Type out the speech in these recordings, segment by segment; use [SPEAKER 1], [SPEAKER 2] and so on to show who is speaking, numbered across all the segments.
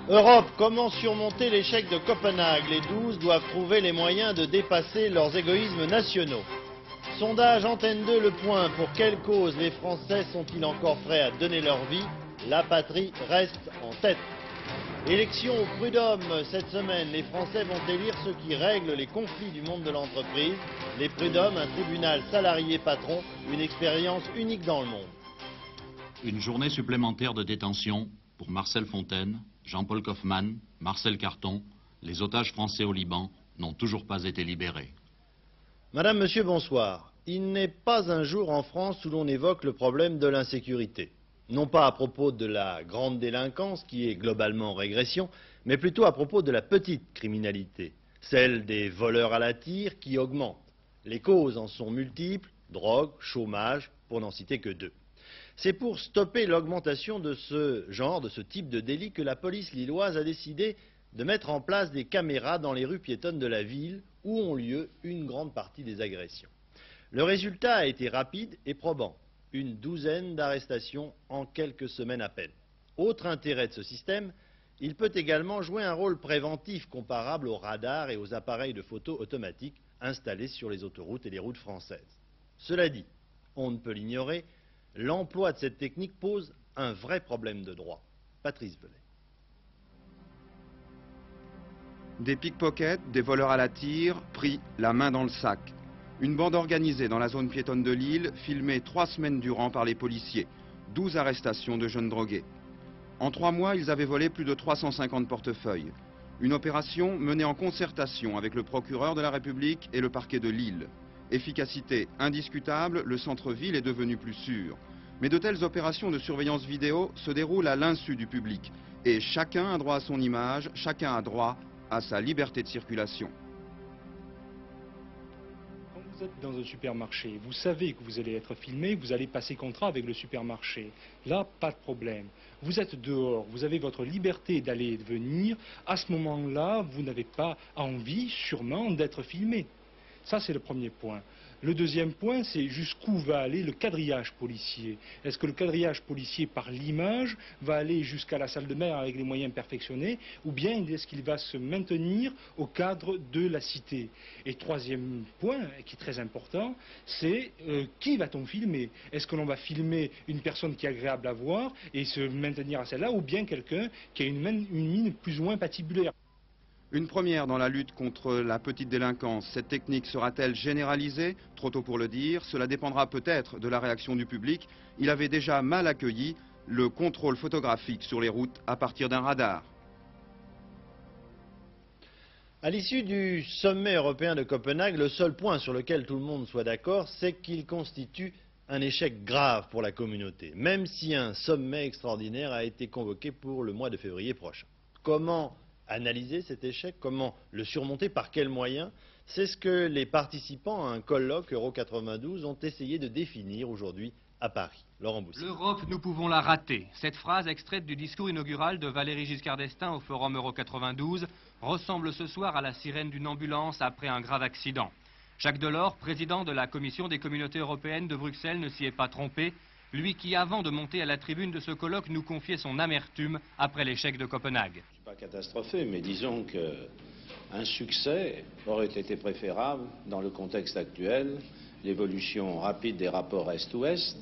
[SPEAKER 1] Europe, comment surmonter l'échec de Copenhague? Les 12 doivent trouver les moyens de dépasser leurs égoïsmes nationaux. Sondage Antenne 2, Le Point. Pour quelle cause les Français sont-ils encore prêts à donner leur vie? La patrie reste en tête. Élection au prud'homme cette semaine. Les Français vont élire ceux qui règlent les conflits du monde de l'entreprise. Les prud'hommes, un tribunal salarié-patron, une expérience unique dans le monde.
[SPEAKER 2] Une journée supplémentaire de détention pour Marcel Fontaine, Jean-Paul Kaufmann, Marcel Carton. Les otages français au Liban n'ont toujours pas été libérés.
[SPEAKER 1] Madame, monsieur, bonsoir. Il n'est pas un jour en France où l'on évoque le problème de l'insécurité. Non pas à propos de la grande délinquance qui est globalement en régression, mais plutôt à propos de la petite criminalité, celle des voleurs à la tire qui augmente. Les causes en sont multiples, drogue, chômage, pour n'en citer que deux. C'est pour stopper l'augmentation de ce genre, de ce type de délit que la police lilloise a décidé de mettre en place des caméras dans les rues piétonnes de la ville où ont lieu une grande partie des agressions. Le résultat a été rapide et probant. Une douzaine d'arrestations en quelques semaines à peine. Autre intérêt de ce système, il peut également jouer un rôle préventif comparable aux radars et aux appareils de photo automatiques installés sur les autoroutes et les routes françaises. Cela dit, on ne peut l'ignorer, l'emploi de cette technique pose un vrai problème de droit. Patrice Velay.
[SPEAKER 3] Des pickpockets, des voleurs à la tire, pris la main dans le sac. Une bande organisée dans la zone piétonne de Lille, filmée 3 semaines durant par les policiers. 12 arrestations de jeunes drogués. En 3 mois, ils avaient volé plus de 350 portefeuilles. Une opération menée en concertation avec le procureur de la République et le parquet de Lille. Efficacité indiscutable, le centre-ville est devenu plus sûr. Mais de telles opérations de surveillance vidéo se déroulent à l'insu du public. Et chacun a droit à son image, chacun a droit à sa liberté de circulation.
[SPEAKER 4] Quand vous êtes dans un supermarché, vous savez que vous allez être filmé, vous allez passer contrat avec le supermarché. Là, pas de problème. Vous êtes dehors, vous avez votre liberté d'aller et de venir. À ce moment-là, vous n'avez pas envie, sûrement, d'être filmé. Ça, c'est le premier point. Le deuxième point, c'est jusqu'où va aller le quadrillage policier. Est-ce que le quadrillage policier, par l'image, va aller jusqu'à la salle de bain avec les moyens perfectionnés, ou bien est-ce qu'il va se maintenir au cadre de la cité? Et troisième point, qui est très important, c'est qui va-t-on filmer? Est-ce que l'on va filmer une personne qui est agréable à voir et se maintenir à celle-là, ou bien quelqu'un qui a une mine plus ou moins patibulaire?
[SPEAKER 3] Une première dans la lutte contre la petite délinquance. Cette technique sera-t-elle généralisée? Trop tôt pour le dire. Cela dépendra peut-être de la réaction du public. Il avait déjà mal accueilli le contrôle photographique sur les routes à partir d'un radar.
[SPEAKER 1] À l'issue du sommet européen de Copenhague, le seul point sur lequel tout le monde soit d'accord, c'est qu'il constitue un échec grave pour la communauté, même si un sommet extraordinaire a été convoqué pour le mois de février prochain. Comment analyser cet échec, comment le surmonter, par quels moyens? C'est ce que les participants à un colloque Euro 92 ont essayé de définir aujourd'hui à Paris. Laurent Boussy.
[SPEAKER 5] L'Europe, nous pouvons la rater. Cette phrase extraite du discours inaugural de Valéry Giscard d'Estaing au Forum Euro 92 ressemble ce soir à la sirène d'une ambulance après un grave accident. Jacques Delors, président de la Commission des communautés européennes de Bruxelles, ne s'y est pas trompé. Lui qui, avant de monter à la tribune de ce colloque, nous confiait son amertume après l'échec de Copenhague.
[SPEAKER 6] Je ne suis pas catastrophé, mais disons qu'un succès aurait été préférable dans le contexte actuel, l'évolution rapide des rapports Est-Ouest,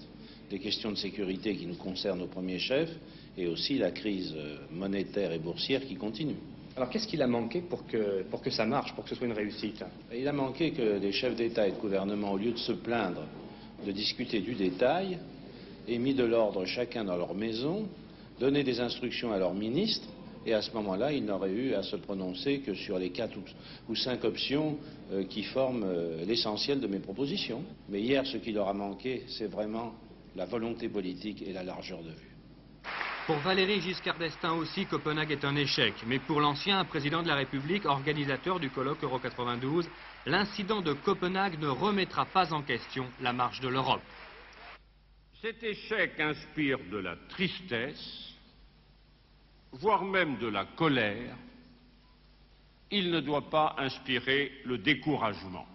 [SPEAKER 6] des questions de sécurité qui nous concernent au premier chef, et aussi la crise monétaire et boursière qui continue.
[SPEAKER 7] Alors qu'est-ce qu'il a manqué pour que ça marche, pour que ce soit une réussite?
[SPEAKER 6] Il a manqué que les chefs d'État et de gouvernement, au lieu de se plaindre, de discuter du détail, aient mis de l'ordre chacun dans leur maison, donné des instructions à leurs ministres, et à ce moment-là, ils n'auraient eu à se prononcer que sur les 4 ou 5 options qui forment l'essentiel de mes propositions. Mais hier, ce qui leur a manqué, c'est vraiment la volonté politique et la largeur de vue.
[SPEAKER 5] Pour Valéry Giscard d'Estaing aussi, Copenhague est un échec. Mais pour l'ancien président de la République, organisateur du colloque Euro 92, l'incident de Copenhague ne remettra pas en question la marche de l'Europe.
[SPEAKER 8] Cet échec inspire de la tristesse, voire même de la colère. Il ne doit pas inspirer le découragement.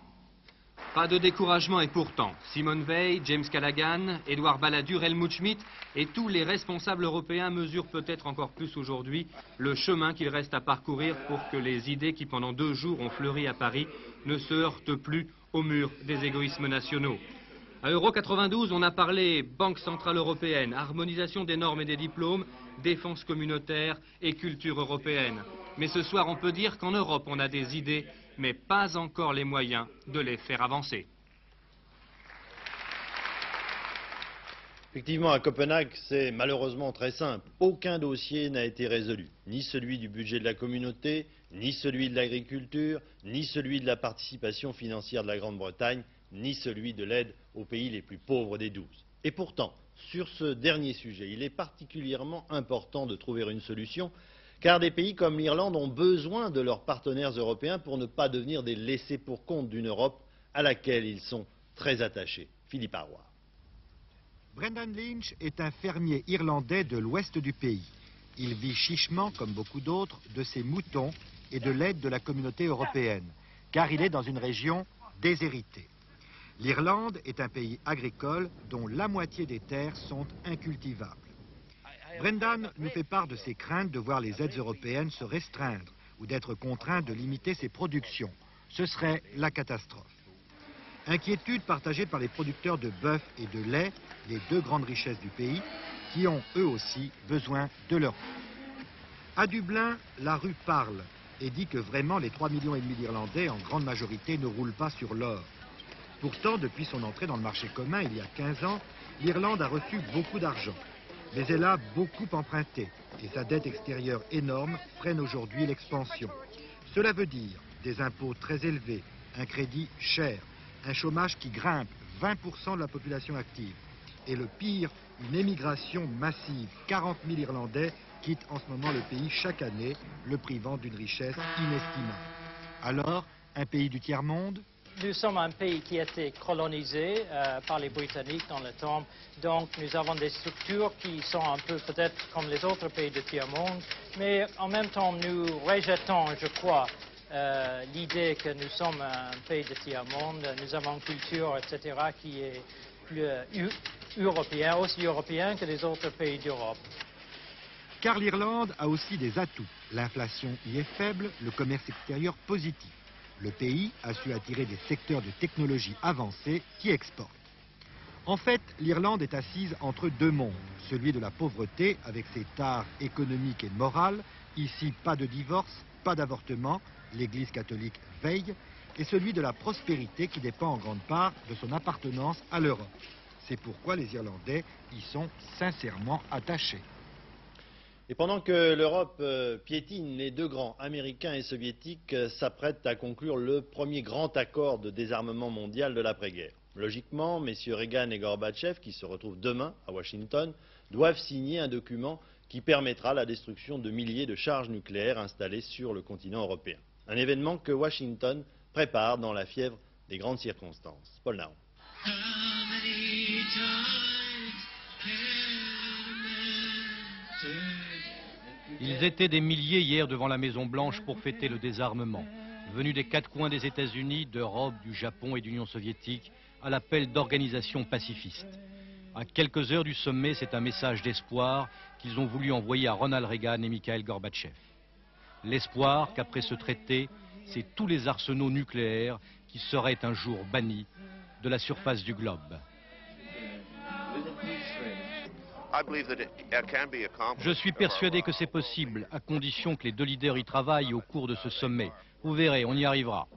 [SPEAKER 5] Pas de découragement et pourtant, Simone Veil, James Callaghan, Édouard Balladur, Helmut Schmidt et tous les responsables européens mesurent peut-être encore plus aujourd'hui le chemin qu'il reste à parcourir pour que les idées qui pendant 2 jours ont fleuri à Paris ne se heurtent plus au mur des égoïsmes nationaux. À Euro 92, on a parlé Banque Centrale Européenne, harmonisation des normes et des diplômes, défense communautaire et culture européenne. Mais ce soir, on peut dire qu'en Europe, on a des idées, mais pas encore les moyens de les faire avancer.
[SPEAKER 1] Effectivement, à Copenhague, c'est malheureusement très simple. Aucun dossier n'a été résolu. Ni celui du budget de la communauté, ni celui de l'agriculture, ni celui de la participation financière de la Grande-Bretagne, ni celui de l'aide aux pays les plus pauvres des 12. Et pourtant, sur ce dernier sujet, il est particulièrement important de trouver une solution, car des pays comme l'Irlande ont besoin de leurs partenaires européens pour ne pas devenir des laissés-pour-compte d'une Europe à laquelle ils sont très attachés. Philippe Arroy.
[SPEAKER 9] Brendan Lynch est un fermier irlandais de l'ouest du pays. Il vit chichement, comme beaucoup d'autres, de ses moutons et de l'aide de la communauté européenne, car il est dans une région déshéritée. L'Irlande est un pays agricole dont la moitié des terres sont incultivables. Brendan nous fait part de ses craintes de voir les aides européennes se restreindre ou d'être contraint de limiter ses productions. Ce serait la catastrophe. Inquiétude partagée par les producteurs de bœuf et de lait, les 2 grandes richesses du pays, qui ont eux aussi besoin de l'Europe. À Dublin, la rue parle et dit que vraiment les 3,5 millions d'Irlandais, en grande majorité, ne roulent pas sur l'or. Pourtant, depuis son entrée dans le marché commun il y a 15 ans, l'Irlande a reçu beaucoup d'argent. Mais elle a beaucoup emprunté et sa dette extérieure énorme freine aujourd'hui l'expansion. Cela veut dire des impôts très élevés, un crédit cher, un chômage qui grimpe, 20% de la population active. Et le pire, une émigration massive. 40 000 Irlandais quittent en ce moment le pays chaque année, le privant d'une richesse inestimable. Alors, un pays du tiers-monde ?
[SPEAKER 10] Nous sommes un pays qui a été colonisé par les Britanniques dans le temps, donc nous avons des structures qui sont un peu peut-être comme les autres pays du tiers-monde, mais en même temps nous rejetons, je crois, l'idée que nous sommes un pays de tiers-monde. Nous avons une culture, etc., qui est plus européenne, aussi européenne que les autres pays d'Europe.
[SPEAKER 9] Car l'Irlande a aussi des atouts. L'inflation y est faible, le commerce extérieur positif. Le pays a su attirer des secteurs de technologie avancée qui exportent. En fait, l'Irlande est assise entre 2 mondes. Celui de la pauvreté, avec ses tares économiques et morales. Ici, pas de divorce, pas d'avortement. L'Église catholique veille. Et celui de la prospérité qui dépend en grande part de son appartenance à l'Europe. C'est pourquoi les Irlandais y sont sincèrement attachés.
[SPEAKER 1] Et pendant que l'Europe piétine, les 2 grands, américains et soviétiques, s'apprêtent à conclure le premier grand accord de désarmement mondial de l'après-guerre. Logiquement, messieurs Reagan et Gorbatchev, qui se retrouvent demain à Washington, doivent signer un document qui permettra la destruction de milliers de charges nucléaires installées sur le continent européen. Un événement que Washington prépare dans la fièvre des grandes circonstances. Paul Naon.
[SPEAKER 11] Ils étaient des milliers hier devant la Maison-Blanche pour fêter le désarmement. Venus des 4 coins des États-Unis, d'Europe, du Japon et d'Union soviétique, à l'appel d'organisations pacifistes. À quelques heures du sommet, c'est un message d'espoir qu'ils ont voulu envoyer à Ronald Reagan et Mikhail Gorbatchev. L'espoir qu'après ce traité, c'est tous les arsenaux nucléaires qui seraient un jour bannis de la surface du globe. Je suis persuadé que c'est possible, à condition que les 2 leaders y travaillent au cours de ce sommet. Vous verrez, on y arrivera.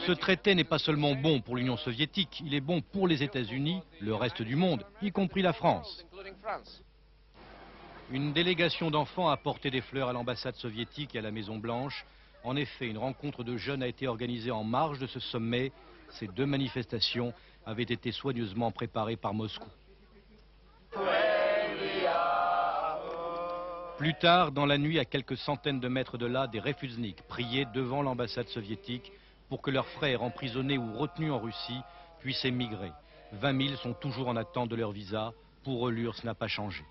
[SPEAKER 11] Ce traité n'est pas seulement bon pour l'Union soviétique, il est bon pour les États-Unis, le reste du monde, y compris la France. Une délégation d'enfants a porté des fleurs à l'ambassade soviétique et à la Maison-Blanche. En effet, une rencontre de jeunes a été organisée en marge de ce sommet. Ces 2 manifestations avaient été soigneusement préparées par Moscou. Plus tard, dans la nuit, à quelques centaines de mètres de là, des refusniks priaient devant l'ambassade soviétique pour que leurs frères emprisonnés ou retenus en Russie puissent émigrer. 20 000 sont toujours en attente de leur visa. Pour eux, l'URSS n'a pas changé.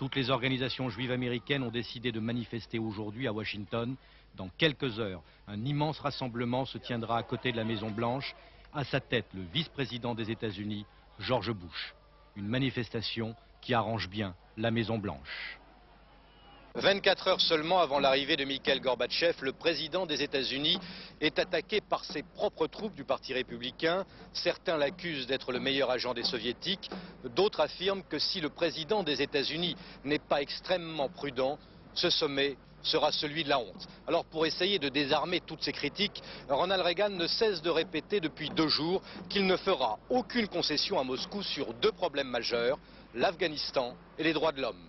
[SPEAKER 11] Toutes les organisations juives américaines ont décidé de manifester aujourd'hui à Washington. Dans quelques heures, un immense rassemblement se tiendra à côté de la Maison-Blanche. À sa tête, le vice-président des États-Unis, George Bush. Une manifestation qui arrange bien la Maison-Blanche.
[SPEAKER 12] 24 heures seulement avant l'arrivée de Mikhaïl Gorbatchev, le président des États-Unis est attaqué par ses propres troupes du Parti républicain. Certains l'accusent d'être le meilleur agent des soviétiques. D'autres affirment que si le président des États-Unis n'est pas extrêmement prudent, ce sommet sera celui de la honte. Alors pour essayer de désarmer toutes ces critiques, Ronald Reagan ne cesse de répéter depuis 2 jours qu'il ne fera aucune concession à Moscou sur 2 problèmes majeurs, l'Afghanistan et les droits de l'homme.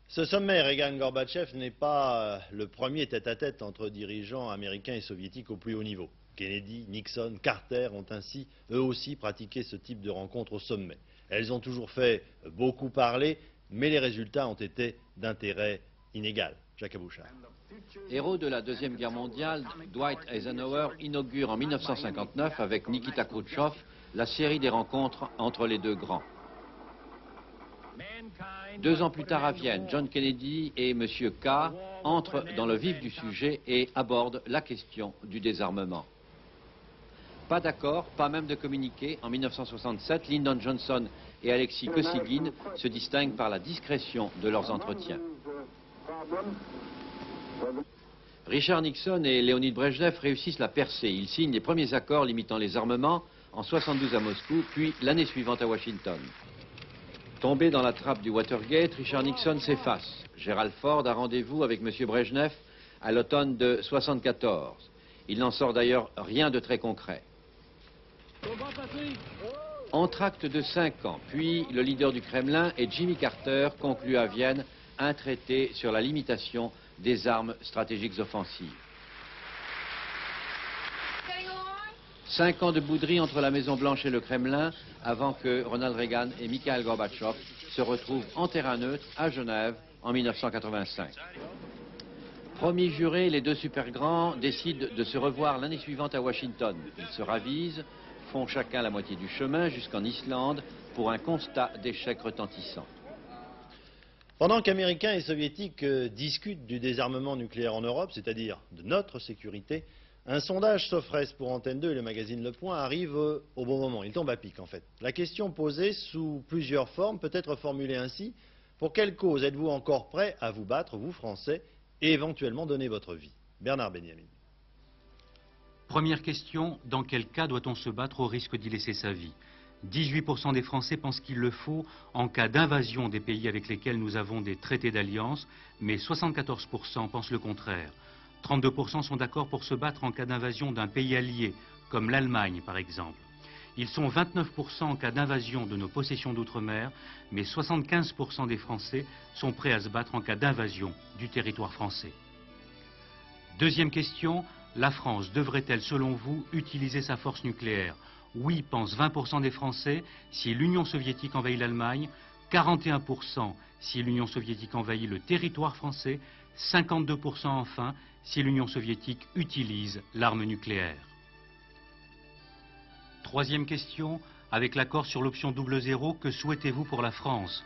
[SPEAKER 1] Ce sommet Reagan-Gorbatchev n'est pas le premier tête-à-tête entre dirigeants américains et soviétiques au plus haut niveau. Kennedy, Nixon, Carter ont ainsi, eux aussi, pratiqué ce type de rencontre au sommet. Elles ont toujours fait beaucoup parler, mais les résultats ont été d'intérêt inégal. Jacques Abouchard.
[SPEAKER 13] Héros de la Deuxième Guerre mondiale, Dwight Eisenhower inaugure en 1959 avec Nikita Khrouchtchev la série des rencontres entre les 2 grands. 2 ans plus tard à Vienne, John Kennedy et M. K entrent dans le vif du sujet et abordent la question du désarmement. Pas d'accord, pas même de communiqué. En 1967, Lyndon Johnson et Alexis Kosygin se distinguent par la discrétion de leurs entretiens. Richard Nixon et Léonid Brejnev réussissent la percée. Ils signent les premiers accords limitant les armements en 1972 à Moscou, puis l'année suivante à Washington. Tombé dans la trappe du Watergate, Richard Nixon s'efface. Gerald Ford a rendez-vous avec M. Brejnev à l'automne de 1974. Il n'en sort d'ailleurs rien de très concret. Entracte de 5 ans, puis le leader du Kremlin et Jimmy Carter conclut à Vienne un traité sur la limitation des armes stratégiques offensives. 5 ans de bouderie entre la Maison-Blanche et le Kremlin avant que Ronald Reagan et Mikhaïl Gorbatchev se retrouvent en terrain neutre à Genève en 1985. Promis jurés, les 2 super grands décident de se revoir l'année suivante à Washington. Ils se ravisent, font chacun la moitié du chemin jusqu'en Islande pour un constat d'échec retentissant.
[SPEAKER 1] Pendant qu'Américains et Soviétiques discutent du désarmement nucléaire en Europe, c'est-à-dire de notre sécurité, un sondage Sofres pour Antenne 2 et le magazine Le Point arrive au bon moment. Il tombe à pic en fait. La question posée sous plusieurs formes peut être formulée ainsi. Pour quelle cause êtes-vous encore prêt à vous battre, vous Français, et éventuellement donner votre vie? Bernard Benjamin.
[SPEAKER 5] Première question, dans quel cas doit-on se battre au risque d'y laisser sa vie? 18% des Français pensent qu'il le faut en cas d'invasion des pays avec lesquels nous avons des traités d'alliance, mais 74% pensent le contraire. 32% sont d'accord pour se battre en cas d'invasion d'un pays allié, comme l'Allemagne par exemple. Ils sont 29% en cas d'invasion de nos possessions d'outre-mer, mais 75% des Français sont prêts à se battre en cas d'invasion du territoire français. Deuxième question, la France devrait-elle, selon vous, utiliser sa force nucléaire? Oui, pensent 20% des Français, si l'Union soviétique envahit l'Allemagne, 41% si l'Union soviétique envahit le territoire français, 52% enfin si l'Union soviétique utilise l'arme nucléaire. Troisième question, avec l'accord sur l'option 00, que souhaitez-vous pour la France?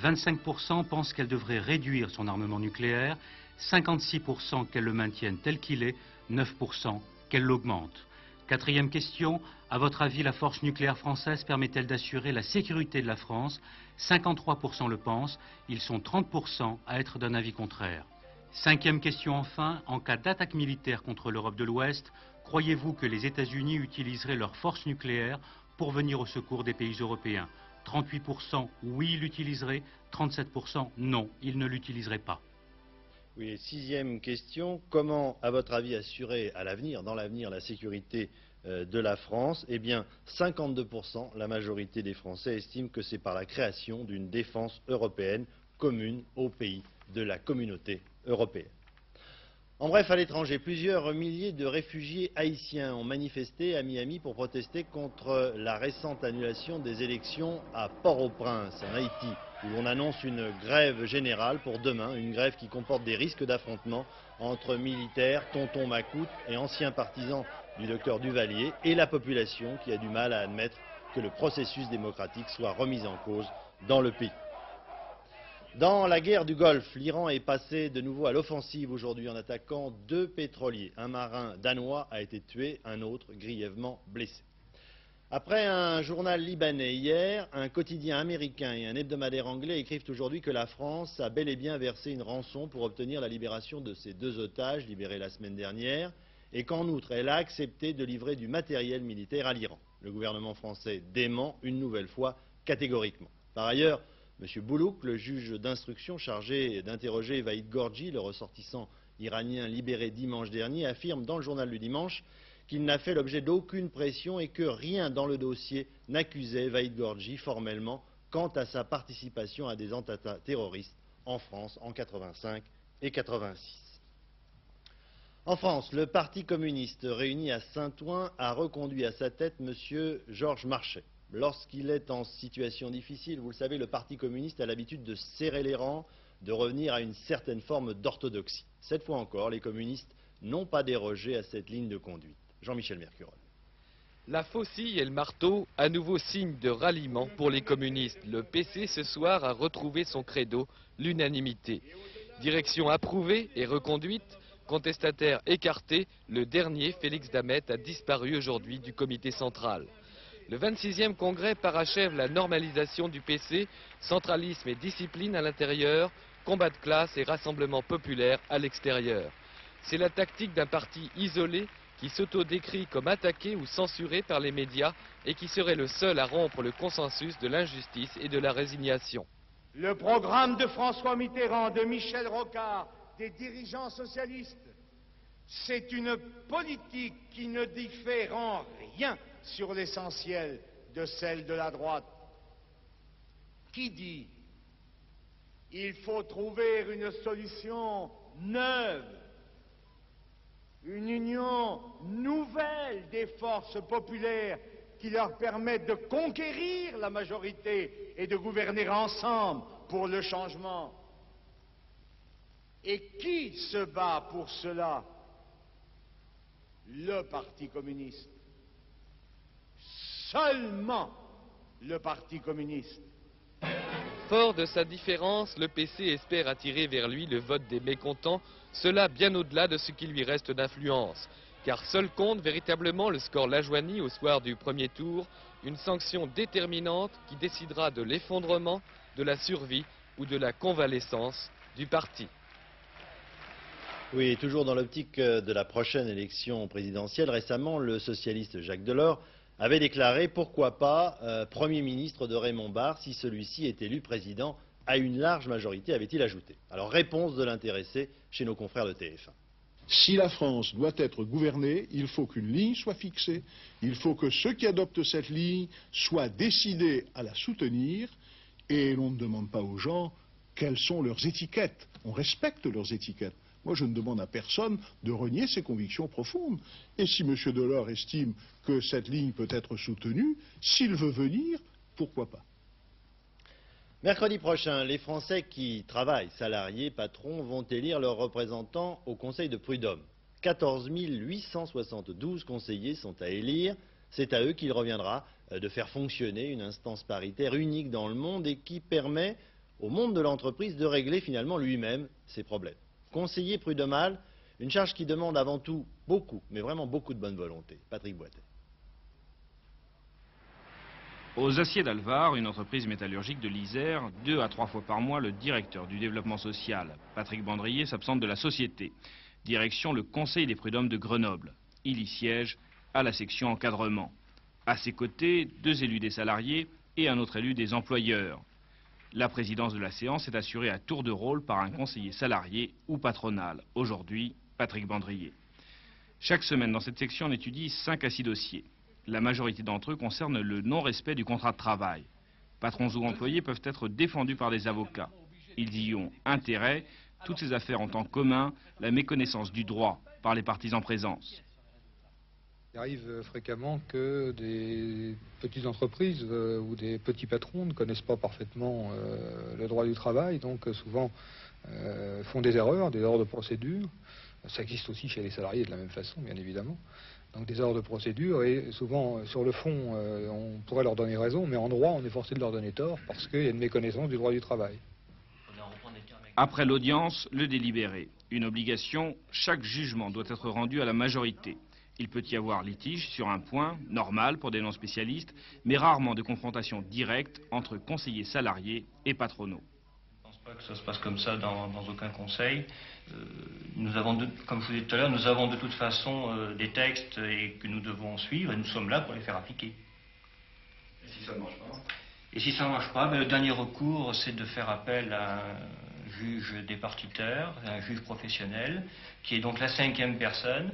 [SPEAKER 5] 25% pensent qu'elle devrait réduire son armement nucléaire, 56% qu'elle le maintienne tel qu'il est, 9% qu'elle l'augmente. Quatrième question, à votre avis, la force nucléaire française permet-elle d'assurer la sécurité de la France? 53% le pensent, ils sont 30% à être d'un avis contraire. Cinquième question enfin, en cas d'attaque militaire contre l'Europe de l'Ouest, croyez-vous que les États-Unis utiliseraient leur force nucléaire pour venir au secours des pays européens? 38% oui, ils l'utiliseraient, 37% non, ils ne l'utiliseraient pas.
[SPEAKER 1] Oui, sixième question, comment, à votre avis, assurer à l'avenir, dans l'avenir, la sécurité de la France? Eh bien, 52%, la majorité des Français estiment que c'est par la création d'une défense européenne commune aux pays de la communauté européenne. En bref, à l'étranger, plusieurs milliers de réfugiés haïtiens ont manifesté à Miami pour protester contre la récente annulation des élections à Port-au-Prince, en Haïti, où l'on annonce une grève générale pour demain, une grève qui comporte des risques d'affrontement entre militaires, tontons macoutes et anciens partisans du docteur Duvalier et la population qui a du mal à admettre que le processus démocratique soit remis en cause dans le pays. Dans la guerre du Golfe, l'Iran est passé de nouveau à l'offensive aujourd'hui en attaquant 2 pétroliers. Un marin danois a été tué, un autre grièvement blessé. Après un journal libanais hier, un quotidien américain et un hebdomadaire anglais écrivent aujourd'hui que la France a bel et bien versé une rançon pour obtenir la libération de ces 2 otages libérés la semaine dernière et qu'en outre, elle a accepté de livrer du matériel militaire à l'Iran. Le gouvernement français dément une nouvelle fois catégoriquement. Par ailleurs, M. Boulouk, le juge d'instruction chargé d'interroger Vahid Gorgi, le ressortissant iranien libéré dimanche dernier, affirme dans le journal du dimanche qu'il n'a fait l'objet d'aucune pression et que rien dans le dossier n'accusait Vahid Gorgi formellement quant à sa participation à des attentats terroristes en France en 1985 et 1986. En France, le Parti communiste réuni à Saint-Ouen a reconduit à sa tête M. Georges Marchais. Lorsqu'il est en situation difficile, vous le savez, le Parti communiste a l'habitude de serrer les rangs, de revenir à une certaine forme d'orthodoxie. Cette fois encore, les communistes n'ont pas dérogé à cette ligne de conduite. Jean-Michel Mercurol.
[SPEAKER 14] La faucille et le marteau, à nouveau signe de ralliement pour les communistes. Le PC ce soir a retrouvé son credo, l'unanimité. Direction approuvée et reconduite, contestataire écarté, le dernier, Félix Damet, a disparu aujourd'hui du comité central. Le 26e congrès parachève la normalisation du PC, centralisme et discipline à l'intérieur, combat de classe et rassemblement populaire à l'extérieur. C'est la tactique d'un parti isolé qui s'auto-décrit comme attaqué ou censuré par les médias et qui serait le seul à rompre le consensus de l'injustice et de la résignation.
[SPEAKER 15] Le programme de François Mitterrand, de Michel Rocard, des dirigeants socialistes, c'est une politique qui ne diffère en rien sur l'essentiel de celle de la droite. Qui dit il faut trouver une solution neuve, une union nouvelle des forces populaires qui leur permettent de conquérir la majorité et de gouverner ensemble pour le changement. Et qui se bat pour cela? Le Parti communiste. Seulement le Parti communiste.
[SPEAKER 14] Fort de sa différence, le PC espère attirer vers lui le vote des mécontents, cela bien au-delà de ce qui lui reste d'influence. Car seul compte véritablement le score Lajoigny au soir du premier tour, une sanction déterminante qui décidera de l'effondrement, de la survie ou de la convalescence du parti.
[SPEAKER 1] Oui, toujours dans l'optique de la prochaine élection présidentielle, récemment, le socialiste Jacques Delors avait déclaré pourquoi pas Premier ministre de Raymond Barre si celui-ci est élu président à une large majorité, avait-il ajouté. Alors, réponse de l'intéressé chez nos confrères de TF1.
[SPEAKER 16] Si la France doit être gouvernée, il faut qu'une ligne soit fixée, il faut que ceux qui adoptent cette ligne soient décidés à la soutenir, et l'on ne demande pas aux gens quelles sont leurs étiquettes, on respecte leurs étiquettes. Moi, je ne demande à personne de renier ses convictions profondes. Et si M. Delors estime que cette ligne peut être soutenue, s'il veut venir, pourquoi pas?
[SPEAKER 1] Mercredi prochain, les Français qui travaillent, salariés, patrons, vont élire leurs représentants au Conseil de prud'homme. 14 872 conseillers sont à élire. C'est à eux qu'il reviendra de faire fonctionner une instance paritaire unique dans le monde et qui permet au monde de l'entreprise de régler finalement lui-même ses problèmes. Conseiller prud'homal, une charge qui demande avant tout beaucoup, mais vraiment beaucoup de bonne volonté. Patrick Boitet.
[SPEAKER 17] Aux Aciers d'Alvar, une entreprise métallurgique de l'Isère, 2 à 3 fois par mois, le directeur du développement social, Patrick Bandrier, s'absente de la société. Direction le Conseil des prud'hommes de Grenoble. Il y siège à la section encadrement. À ses côtés, 2 élus des salariés et un autre élu des employeurs. La présidence de la séance est assurée à tour de rôle par un conseiller salarié ou patronal. Aujourd'hui, Patrick Bandrier. Chaque semaine, dans cette section, on étudie 5 à 6 dossiers. La majorité d'entre eux concernent le non-respect du contrat de travail. Patrons ou employés peuvent être défendus par des avocats. Ils y ont intérêt. Toutes ces affaires ont en commun la méconnaissance du droit par les parties en présence.
[SPEAKER 18] Il arrive fréquemment que des petites entreprises ou des petits patrons ne connaissent pas parfaitement le droit du travail, donc souvent font des erreurs de procédure. Ça existe aussi chez les salariés de la même façon, bien évidemment. Donc des erreurs de procédure et souvent, sur le fond, on pourrait leur donner raison, mais en droit, on est forcé de leur donner tort parce qu'il y a une méconnaissance du droit du travail.
[SPEAKER 19] On est en
[SPEAKER 17] Après l'audience, le délibéré. Une obligation, chaque jugement doit être rendu à la majorité. Il peut y avoir litige sur un point, normal pour des non-spécialistes, mais rarement de confrontation directe entre conseillers salariés et patronaux.
[SPEAKER 19] Je ne pense pas que ça se passe comme ça dans aucun conseil. Nous avons, comme je vous disais tout à l'heure, nous avons de toute façon des textes que nous devons suivre et nous sommes là pour les faire appliquer.
[SPEAKER 17] Et si ça ne marche pas?
[SPEAKER 19] Et si ça ne marche pas, le dernier recours, c'est de faire appel à un juge départiteur, un juge professionnel, qui est donc la 5e personne.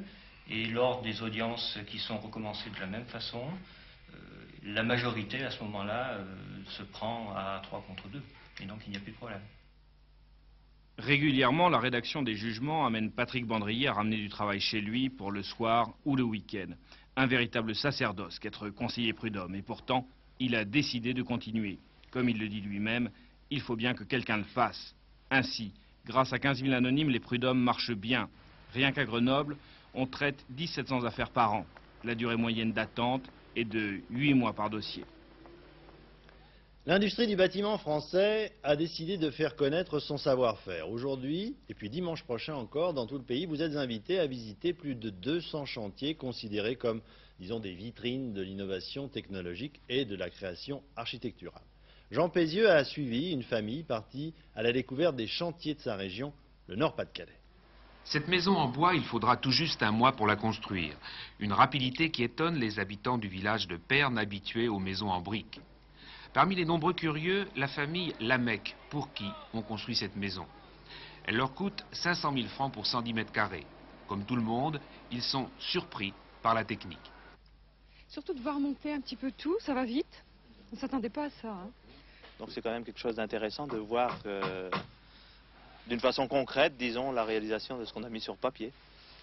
[SPEAKER 19] Et lors des audiences qui sont recommencées de la même façon, la majorité, à ce moment-là, se prend à 3 contre 2. Et donc, il n'y a plus de problème.
[SPEAKER 17] Régulièrement, la rédaction des jugements amène Patrick Bandrier à ramener du travail chez lui pour le soir ou le week-end. Un véritable sacerdoce qu'être conseiller prud'homme. Et pourtant, il a décidé de continuer. Comme il le dit lui-même, il faut bien que quelqu'un le fasse. Ainsi, grâce à 15 000 anonymes, les prud'hommes marchent bien. Rien qu'à Grenoble, on traite 1700 affaires par an. La durée moyenne d'attente est de 8 mois par dossier.
[SPEAKER 1] L'industrie du bâtiment français a décidé de faire connaître son savoir-faire. Aujourd'hui, et puis dimanche prochain encore, dans tout le pays, vous êtes invités à visiter plus de 200 chantiers considérés comme, disons, des vitrines de l'innovation technologique et de la création architecturale. Jean Pézieux a suivi une famille partie à la découverte des chantiers de sa région, le Nord-Pas-de-Calais.
[SPEAKER 20] Cette maison en bois, il faudra tout juste un mois pour la construire. Une rapidité qui étonne les habitants du village de Perne habitués aux maisons en briques. Parmi les nombreux curieux, la famille Lamec, pour qui on construit cette maison. Elle leur coûte 500 000 francs pour 110 mètres carrés. Comme tout le monde, ils sont surpris par la technique.
[SPEAKER 21] Surtout de voir monter un petit peu tout, ça va vite. On ne s'attendait pas à ça. Hein.
[SPEAKER 22] Donc c'est quand même quelque chose d'intéressant de voir d'une façon concrète, disons, la réalisation de ce qu'on a mis sur papier.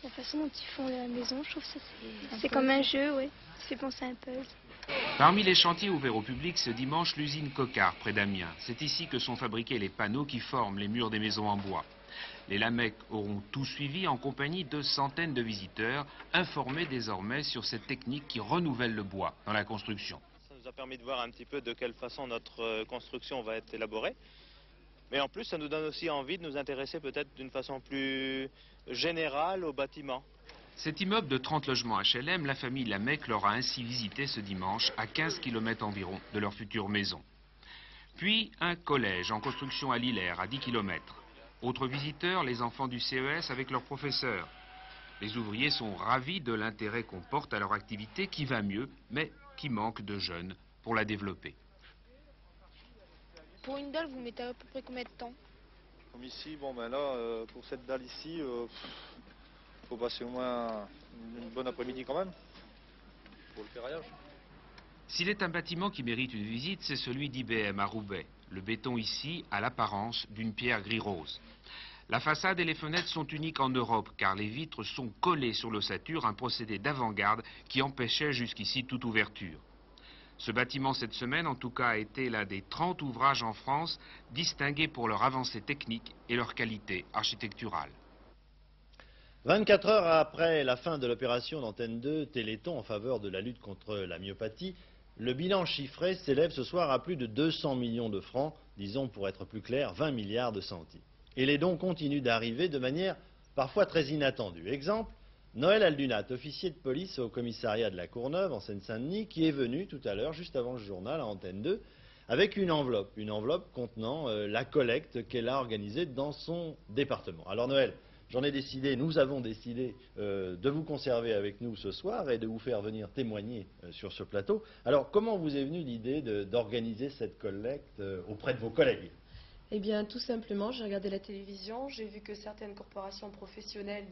[SPEAKER 23] La façon dont ils font la maison, je trouve que c'est comme un jeu, oui. C'est penser un puzzle.
[SPEAKER 20] Parmi les chantiers ouverts au public ce dimanche, l'usine Cocard, près d'Amiens. C'est ici que sont fabriqués les panneaux qui forment les murs des maisons en bois. Les Lamec auront tout suivi en compagnie de centaines de visiteurs, informés désormais sur cette technique qui renouvelle le bois dans la construction.
[SPEAKER 22] Ça nous a permis de voir un petit peu de quelle façon notre construction va être élaborée. Mais en plus, ça nous donne aussi envie de nous intéresser peut-être d'une façon plus générale aux bâtiments.
[SPEAKER 20] Cet immeuble de 30 logements HLM, la famille Lamec l'aura ainsi visité ce dimanche à 15 km environ de leur future maison. Puis un collège en construction à Lillers, à 10 km. Autres visiteurs, les enfants du CES avec leurs professeurs. Les ouvriers sont ravis de l'intérêt qu'on porte à leur activité qui va mieux, mais qui manque de jeunes pour la développer.
[SPEAKER 23] Pour une dalle, vous mettez à peu près combien de temps?
[SPEAKER 24] Comme ici, bon ben là, pour cette dalle ici, faut passer au moins une bonne après-midi quand même, pour le ferraillage.
[SPEAKER 20] S'il est un bâtiment qui mérite une visite, c'est celui d'IBM à Roubaix. Le béton ici a l'apparence d'une pierre gris-rose. La façade et les fenêtres sont uniques en Europe, car les vitres sont collées sur l'ossature, un procédé d'avant-garde qui empêchait jusqu'ici toute ouverture. Ce bâtiment, cette semaine, en tout cas, a été l'un des 30 ouvrages en France distingués pour leur avancée technique et leur qualité architecturale.
[SPEAKER 1] 24 heures après la fin de l'opération d'Antenne 2 Téléthon en faveur de la lutte contre la myopathie, le bilan chiffré s'élève ce soir à plus de 200 millions de francs, disons pour être plus clair, 20 milliards de centimes. Et les dons continuent d'arriver de manière parfois très inattendue. Exemple, Noël Aldunat, officier de police au commissariat de la Courneuve en Seine-Saint-Denis, qui est venu tout à l'heure, juste avant le journal à Antenne 2, avec une enveloppe contenant la collecte qu'elle a organisée dans son département. Alors Noël, nous avons décidé de vous conserver avec nous ce soir et de vous faire venir témoigner sur ce plateau. Alors comment vous est venue l'idée d'organiser cette collecte auprès de vos collègues ?
[SPEAKER 25] Eh bien, tout simplement, j'ai regardé la télévision, j'ai vu que certaines corporations professionnelles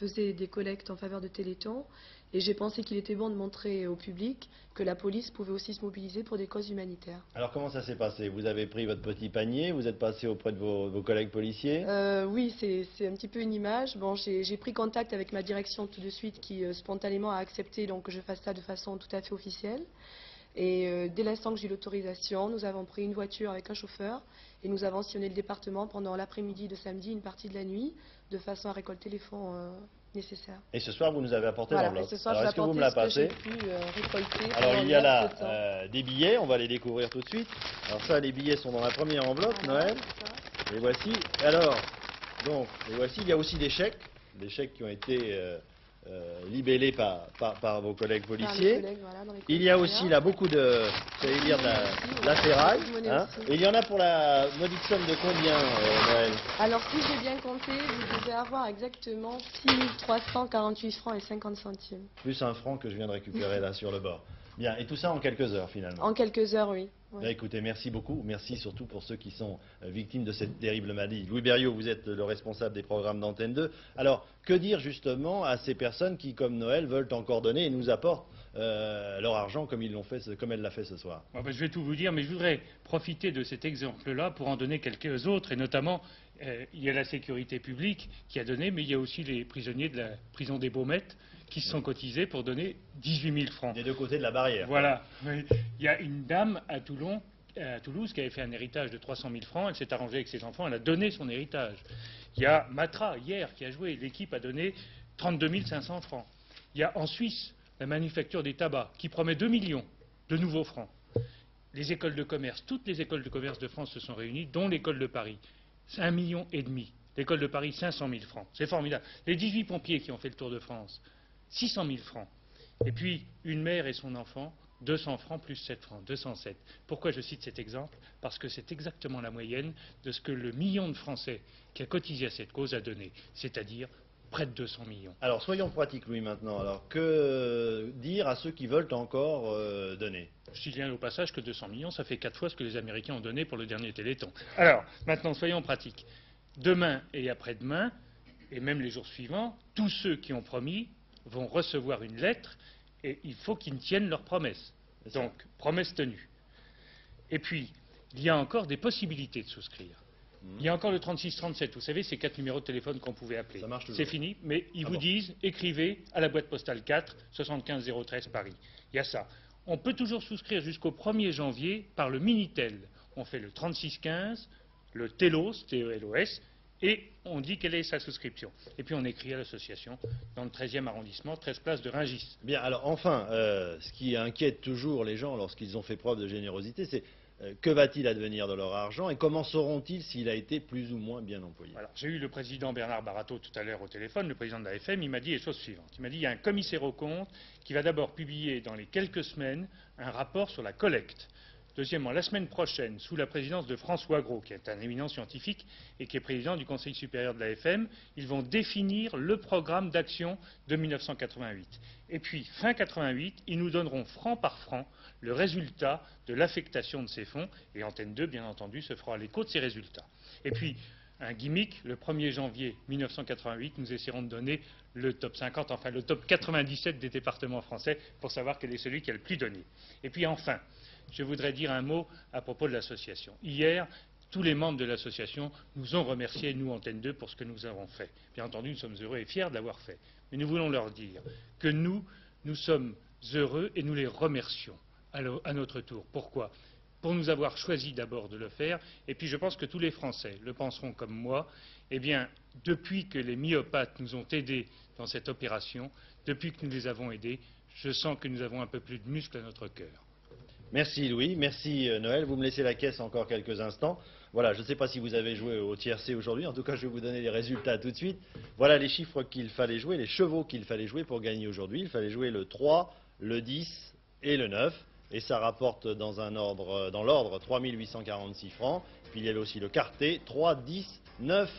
[SPEAKER 25] faisaient des collectes en faveur de Téléthon, et j'ai pensé qu'il était bon de montrer au public que la police pouvait aussi se mobiliser pour des causes humanitaires.
[SPEAKER 1] Alors comment ça s'est passé? Vous avez pris votre petit panier, vous êtes passé auprès de vos collègues policiers?
[SPEAKER 25] Oui, c'est un petit peu une image. Bon, j'ai pris contact avec ma direction tout de suite qui spontanément a accepté que je fasse ça de façon tout à fait officielle. Et dès l'instant que j'ai eu l'autorisation, nous avons pris une voiture avec un chauffeur et nous avons sillonné le département pendant l'après-midi de samedi, une partie de la nuit, de façon à récolter les fonds nécessaires.
[SPEAKER 1] Et ce soir, vous nous avez apporté l'enveloppe.
[SPEAKER 25] Ce soir, est-ce que vous me la passez? Récolter.
[SPEAKER 1] Alors, il y a là des billets, on va les découvrir tout de suite. Alors ça, les billets sont dans la première enveloppe, Noël. Les voici. Alors, donc, les voici. Il y a aussi des chèques qui ont été libellés par vos collègues policiers. Il y a aussi là beaucoup de, j'allais dire, de la ferraille. Hein, et il y en a pour la modique somme de combien, Noël?
[SPEAKER 25] Alors, si j'ai bien compté, vous devez avoir exactement 6 348 francs et 50 centimes.
[SPEAKER 1] Plus un franc que je viens de récupérer là sur le bord. Bien, et tout ça en quelques heures finalement.
[SPEAKER 25] En quelques heures, oui. Ouais.
[SPEAKER 1] Bien, écoutez, merci beaucoup. Merci surtout pour ceux qui sont victimes de cette terrible maladie. Louis Berriot, vous êtes le responsable des programmes d'Antenne 2. Alors, que dire justement à ces personnes qui, comme Noël, veulent encore donner et nous apportent leur argent comme ils l'ont fait, comme elle l'a fait ce soir?
[SPEAKER 2] Je vais tout vous dire, mais je voudrais profiter de cet exemple-là pour en donner quelques autres, et notamment, il y a la sécurité publique qui a donné, mais il y a aussi les prisonniers de la prison des Baumettes qui se sont cotisés pour donner 18 000 francs.
[SPEAKER 1] Des deux côtés de la barrière.
[SPEAKER 2] Voilà. Oui. Il y a une dame à Toulouse qui avait fait un héritage de 300 000 francs. Elle s'est arrangée avec ses enfants. Elle a donné son héritage. Il y a Matra, hier, qui a joué. L'équipe a donné 32 500 francs. Il y a en Suisse la manufacture des tabacs qui promet 2 millions de nouveaux francs. Les écoles de commerce, toutes les écoles de commerce de France se sont réunies, dont l'école de Paris. 1,5 million. L'école de Paris, 500 000 francs. C'est formidable. Les 18 pompiers qui ont fait le Tour de France, 600 000 francs. Et puis, une mère et son enfant, 200 francs plus 7 francs, 207. Pourquoi je cite cet exemple? Parce que c'est exactement la moyenne de ce que le million de Français qui a cotisé à cette cause a donné, c'est-à-dire près de 200 millions.
[SPEAKER 1] Alors, soyons pratiques, Louis, maintenant. Alors, que dire à ceux qui veulent encore donner?
[SPEAKER 2] Je signale au passage que 200 millions, ça fait 4 fois ce que les Américains ont donné pour le dernier Téléthon. Alors, maintenant, soyons pratiques. Demain et après-demain, et même les jours suivants, tous ceux qui ont promis vont recevoir une lettre et il faut qu'ils tiennent leurs promesses. Donc, promesse tenue. Et puis, il y a encore des possibilités de souscrire. Il y a encore le 36-37, vous savez, ces 4 numéros de téléphone qu'on pouvait appeler. C'est fini, mais ils vous disent, écrivez à la boîte postale 4, 75 013 Paris. Il y a ça. On peut toujours souscrire jusqu'au 1er janvier par le Minitel. On fait le 3615, le TELOS, T-E-L-O-S, et on dit quelle est sa souscription. Et puis on écrit à l'association dans le 13e arrondissement, 13 place de Rungis.
[SPEAKER 1] Bien, alors enfin, ce qui inquiète toujours les gens lorsqu'ils ont fait preuve de générosité, c'est que va-t-il advenir de leur argent et comment sauront-ils s'il a été plus ou moins bien employé?
[SPEAKER 2] Alors, j'ai eu le président Bernard Barateau tout à l'heure au téléphone, le président de la FM, il m'a dit les choses suivantes. Il m'a dit il y a un commissaire aux comptes qui va d'abord publier dans les quelques semaines un rapport sur la collecte. Deuxièmement, la semaine prochaine, sous la présidence de François Gros, qui est un éminent scientifique et qui est président du Conseil supérieur de la FM, ils vont définir le programme d'action de 1988. Et puis, fin 88, ils nous donneront franc par franc le résultat de l'affectation de ces fonds, et Antenne 2, bien entendu, se fera à l'écho de ces résultats. Et puis, un gimmick, le 1er janvier 1988, nous essaierons de donner le top 50, enfin le top 97 des départements français, pour savoir quel est celui qui a le plus donné. Et puis enfin, je voudrais dire un mot à propos de l'association. Hier, tous les membres de l'association nous ont remerciés, nous, Antenne 2, pour ce que nous avons fait. Bien entendu, nous sommes heureux et fiers de l'avoir fait. Mais nous voulons leur dire que nous sommes heureux et nous les remercions à notre tour. Pourquoi? Pour nous avoir choisi d'abord de le faire, et puis je pense que tous les Français le penseront comme moi. Eh bien, depuis que les myopathes nous ont aidés dans cette opération, depuis que nous les avons aidés, je sens que nous avons un peu plus de muscles à notre cœur.
[SPEAKER 1] Merci Louis, merci Noël. Vous me laissez la caisse encore quelques instants. Voilà, je ne sais pas si vous avez joué au tiercé aujourd'hui. En tout cas, je vais vous donner les résultats tout de suite. Voilà les chiffres qu'il fallait jouer, les chevaux qu'il fallait jouer pour gagner aujourd'hui. Il fallait jouer le 3, le 10 et le 9. Et ça rapporte dans l'ordre 3 846 francs. Puis il y a aussi le quartet, 3, 10, 9,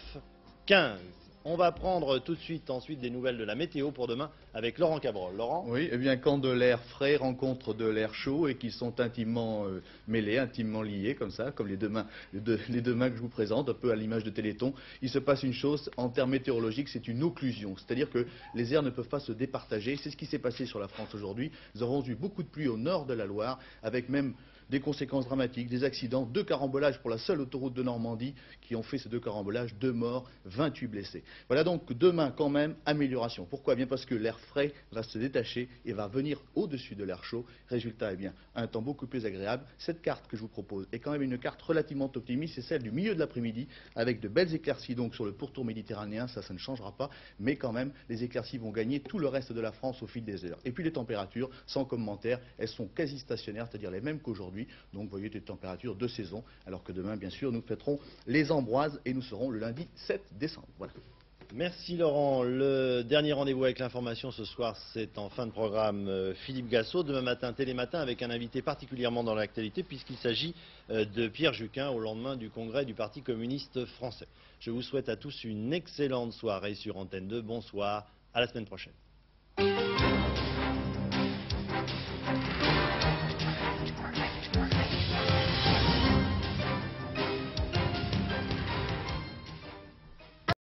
[SPEAKER 1] 15. On va prendre tout de suite ensuite des nouvelles de la météo pour demain avec Laurent Cabrol. Laurent?
[SPEAKER 3] Oui, eh bien quand de l'air frais rencontre de l'air chaud et qu'ils sont intimement mêlés, intimement liés comme ça, comme les deux mains que je vous présente, un peu à l'image de Téléthon, il se passe une chose en termes météorologiques, c'est une occlusion. C'est-à-dire que les airs ne peuvent pas se départager. C'est ce qui s'est passé sur la France aujourd'hui. Nous avons eu beaucoup de pluie au nord de la Loire, avec même des conséquences dramatiques, des accidents, 2 carambolages pour la seule autoroute de Normandie qui ont fait ces 2 carambolages, 2 morts, 28 blessés. Voilà donc demain quand même amélioration. Pourquoi? Bien parce que l'air frais va se détacher et va venir au-dessus de l'air chaud. Résultat, eh bien, un temps beaucoup plus agréable. Cette carte que je vous propose est quand même une carte relativement optimiste, c'est celle du milieu de l'après-midi avec de belles éclaircies donc sur le pourtour méditerranéen, ça ne changera pas, mais quand même les éclaircies vont gagner tout le reste de la France au fil des heures. Et puis les températures, sans commentaire, elles sont quasi stationnaires, c'est-à-dire les mêmes qu'aujourd'hui. aujourd'hui. Donc vous voyez des températures de saison, alors que demain, bien sûr, nous fêterons les Ambroises et nous serons le lundi 7 décembre. Voilà.
[SPEAKER 1] Merci Laurent. Le dernier rendez-vous avec l'information ce soir, c'est en fin de programme Philippe Gassot. Demain matin, Télématin, avec un invité particulièrement dans l'actualité, puisqu'il s'agit de Pierre Juquin au lendemain du congrès du Parti communiste français. Je vous souhaite à tous une excellente soirée sur Antenne 2. Bonsoir, à la semaine prochaine.